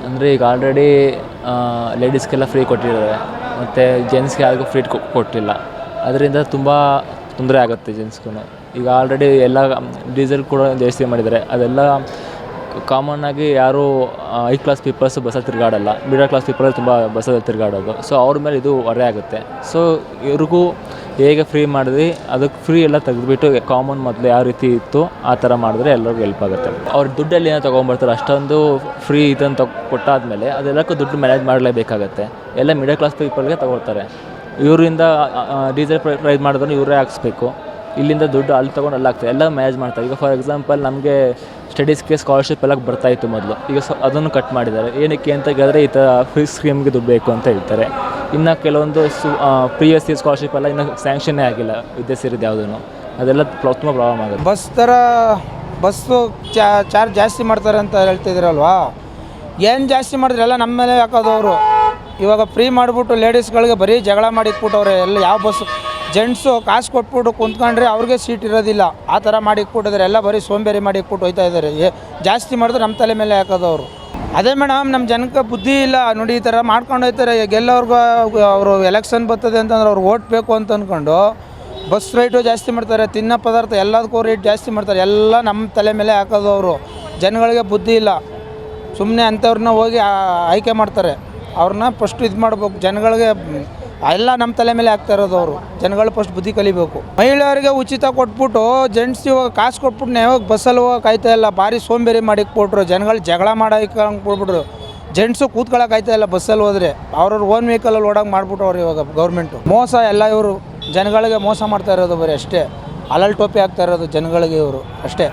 ಅಂದರೆ ಈಗ already ಲೇಡೀಸ್ಗೆಲ್ಲ free ಕೊಟ್ಟಿದ್ದಾರೆ ಮತ್ತು ಜೆಂಟ್ಸ್ಗೆ ಯಾರಿಗೂ ಫ್ರೀ ಕೊಟ್ಟಿಲ್ಲ. ಅದರಿಂದ ತುಂಬ ತೊಂದರೆ ಆಗುತ್ತೆ ಜೆಂಟ್ಸ್ಗೂ. ಈಗ ಆಲ್ರೆಡಿ ಎಲ್ಲ ಡೀಸೆಲ್ ಕೂಡ ಜಾಸ್ತಿ ಮಾಡಿದ್ದಾರೆ. ಅದೆಲ್ಲ ಕಾಮನ್ನಾಗಿ ಯಾರೂ ಹೈ ಕ್ಲಾಸ್ ಪೀಪಲ್ಸು ಬಸ್ಸಲ್ಲಿ ತಿರುಗಾಡಲ್ಲ. ಮಿಡಲ್ ಕ್ಲಾಸ್ ಪೀಪಲ್ ತುಂಬ ಬಸ್ಸಲ್ಲಿ ತಿರುಗಾಡೋದು. ಸೊ ಅವ್ರ ಮೇಲೆ ಇದು ಹೊರೆ ಆಗುತ್ತೆ. ಸೊ ಇವ್ರಿಗೂ ಹೇಗೆ ಫ್ರೀ ಮಾಡಿದ್ವಿ ಅದಕ್ಕೆ ಫ್ರೀ ಎಲ್ಲ ತೆಗೆದುಬಿಟ್ಟು ಕಾಮನ್ ಮೊದಲು ಯಾವ ರೀತಿ ಇತ್ತು ಆ ಥರ ಮಾಡಿದ್ರೆ ಎಲ್ಲರಿಗೂ ಹೆಲ್ಪ್ ಆಗುತ್ತೆ. ಅವ್ರು ದುಡ್ಡಲ್ಲಿ ಏನೋ ತೊಗೊಂಬರ್ತಾರೆ, ಅಷ್ಟೊಂದು ಫ್ರೀ ಇದನ್ನು ಕೊಟ್ಟಾದಮೇಲೆ ಅದೆಲ್ಲಕ್ಕೂ ದುಡ್ಡು ಮ್ಯಾನೇಜ್ ಮಾಡಲೇಬೇಕಾಗತ್ತೆ. ಎಲ್ಲ ಮಿಡಲ್ ಕ್ಲಾಸ್ ಪೀಪಲ್ಗೆ ತೊಗೊಳ್ತಾರೆ. ಇವರಿಂದ ಡೀಸೆಲ್ ಪ್ರೈಸ್ ಮಾಡಿದ್ರು ಇವರೇ ಹಾಕ್ಸ್ಬೇಕು. ಇಲ್ಲಿಂದ ದುಡ್ಡು ಅಲ್ಲಿ ತೊಗೊಂಡು ಅಲ್ಲಿ ಆಗ್ತದೆ, ಎಲ್ಲ ಮ್ಯಾನೇಜ್ ಮಾಡ್ತಾರೆ. ಈಗ ಫಾರ್ ಎಕ್ಸಾಂಪಲ್ ನಮಗೆ ಸ್ಟಡೀಸ್ಗೆ ಸ್ಕಾಲರ್ಶಿಪ್ ಎಲ್ಲ ಬರ್ತಾಯಿತ್ತು ಮೊದಲು, ಈಗ ಅದನ್ನು ಕಟ್ ಮಾಡಿದ್ದಾರೆ. ಏನಕ್ಕೆ ಅಂತ ಕೇಳಿದ್ರೆ ಈ ಥರ ಫ್ರೀ ಸ್ಕೀಮ್ಗೆ ದುಡ್ಡು ಬೇಕು ಅಂತ ಹೇಳ್ತಾರೆ. ಇನ್ನು ಕೆಲವೊಂದು ಪ್ರೀವಿಯಸ್ ಇಯರ್ ಸ್ಕಾಲರ್ಶಿಪ್ ಎಲ್ಲ ಇನ್ನೂ ಸ್ಯಾಂಕ್ಷನ್ನೇ ಆಗಿಲ್ಲ ವಿದ್ಯಾಸಿರಿದು ಯಾವುದೂ. ಅದೆಲ್ಲ ತುಂಬ ಪ್ರಾಬ್ಲಮ್ ಆಗುತ್ತೆ. ಬಸ್ಸು ಚಾರ್ಜ್ ಜಾಸ್ತಿ ಮಾಡ್ತಾರೆ ಅಂತ ಹೇಳ್ತಿದ್ದೀರಲ್ವಾ, ಏನು ಜಾಸ್ತಿ ಮಾಡಿದ್ರೆ ಎಲ್ಲ ನಮ್ಮ ಮೇಲೆ ಹಾಕೋದು ಅವರು. ಇವಾಗ ಫ್ರೀ ಮಾಡಿಬಿಟ್ಟು ಲೇಡೀಸ್ಗಳಿಗೆ ಬರೀ ಜಗಳ ಮಾಡಿ ಇಟ್ಬಿಟ್ಟವ್ರೆ. ಎಲ್ಲ ಯಾವ ಬಸ್ಸು ಜೆಂಟ್ಸು ಕಾಸು ಕೊಟ್ಬಿಟ್ಟು ಕುಂತ್ಕೊಂಡ್ರೆ ಅವ್ರಿಗೆ ಸೀಟ್ ಇರೋದಿಲ್ಲ, ಆ ಥರ ಮಾಡಿ ಇಟ್ಬಿಟ್ಟಿದ್ದಾರೆ. ಎಲ್ಲ ಬರೀ ಸೋಂಬೇರಿ ಮಾಡಿ ಇಟ್ಬಿಟ್ಟು ಹೋಗ್ತಾ ಇದ್ದಾರೆ. ಜಾಸ್ತಿ ಮಾಡಿದ್ರೆ ನಮ್ಮ ತಲೆ ಮೇಲೆ ಹಾಕೋದು ಅವರು. ಅದೇ ಮೇಡಮ್, ನಮ್ಮ ಜನಕ್ಕೆ ಬುದ್ಧಿ ಇಲ್ಲ ನೋಡಿ, ಈ ಥರ ಮಾಡ್ಕೊಂಡು ಹೋಗ್ತಾರೆ. ಗೆಲ್ಲವ್ರಿಗೂ ಅವರು ಎಲೆಕ್ಷನ್ ಬರ್ತದೆ ಅಂತಂದ್ರೆ ಅವ್ರು ಓಟ್ ಬೇಕು ಅಂತ ಅಂದ್ಕೊಂಡು ಬಸ್ ರೇಟು ಜಾಸ್ತಿ ಮಾಡ್ತಾರೆ, ತಿನ್ನೋ ಪದಾರ್ಥ ಎಲ್ಲದಕ್ಕೂ ರೇಟ್ ಜಾಸ್ತಿ ಮಾಡ್ತಾರೆ. ಎಲ್ಲ ನಮ್ಮ ತಲೆ ಮೇಲೆ ಹಾಕೋದು ಅವರು. ಜನಗಳಿಗೆ ಬುದ್ಧಿ ಇಲ್ಲ, ಸುಮ್ಮನೆ ಅಂಥವ್ರನ್ನ ಹೋಗಿ ಆಯ್ಕೆ ಮಾಡ್ತಾರೆ. ಅವ್ರನ್ನ ಫಸ್ಟ್ ಇದು ಮಾಡ್ಬೇಕು. ಜನಗಳಿಗೆ ಎಲ್ಲ ನಮ್ಮ ತಲೆ ಮೇಲೆ ಆಗ್ತಾ ಇರೋದು ಅವರು. ಜನಗಳು ಫಸ್ಟ್ ಬುದ್ಧಿ ಕಲಿಬೇಕು. ಮಹಿಳೆಯರಿಗೆ ಉಚಿತ ಕೊಟ್ಬಿಟ್ಟು ಜೆಂಟ್ಸ್ ಇವಾಗ ಕಾಸು ಕೊಟ್ಬಿಟ್ಟು ಯಾವಾಗ ಬಸ್ಸಲ್ಲಿ ಹೋಗೋಕೆ ಕಾಯ್ತಾ ಇಲ್ಲ, ಭಾರಿ ಸೋಂಬೇರಿ ಮಾಡಿ ಕೊಟ್ಟರು. ಜನಗಳು ಜಗಳ ಮಾಡೋಕೆ ಕೊಟ್ಬಿಟ್ರು. ಜೆಂಟ್ಸು ಕೂತ್ಕೊಳ್ಳೋಕೆ ಆಯ್ತಾ ಇಲ್ಲ ಬಸ್ಸಲ್ಲಿ ಹೋದರೆ. ಅವ್ರವ್ರ ಓನ್ ವೆಹಿಕಲಲ್ಲಿ ಓಡೋಕೆ ಮಾಡ್ಬಿಟ್ಟವ್ರು ಇವಾಗ ಗೌರ್ಮೆಂಟು. ಮೋಸ ಎಲ್ಲ ಇವರು ಜನಗಳಿಗೆ ಮೋಸ ಮಾಡ್ತಾ ಇರೋದು ಬರೀ ಅಷ್ಟೇ. ಅಲಲ್ ಟೋಪಿ ಆಗ್ತಾ ಇರೋದು ಜನಗಳಿಗೆ ಇವರು ಅಷ್ಟೇ.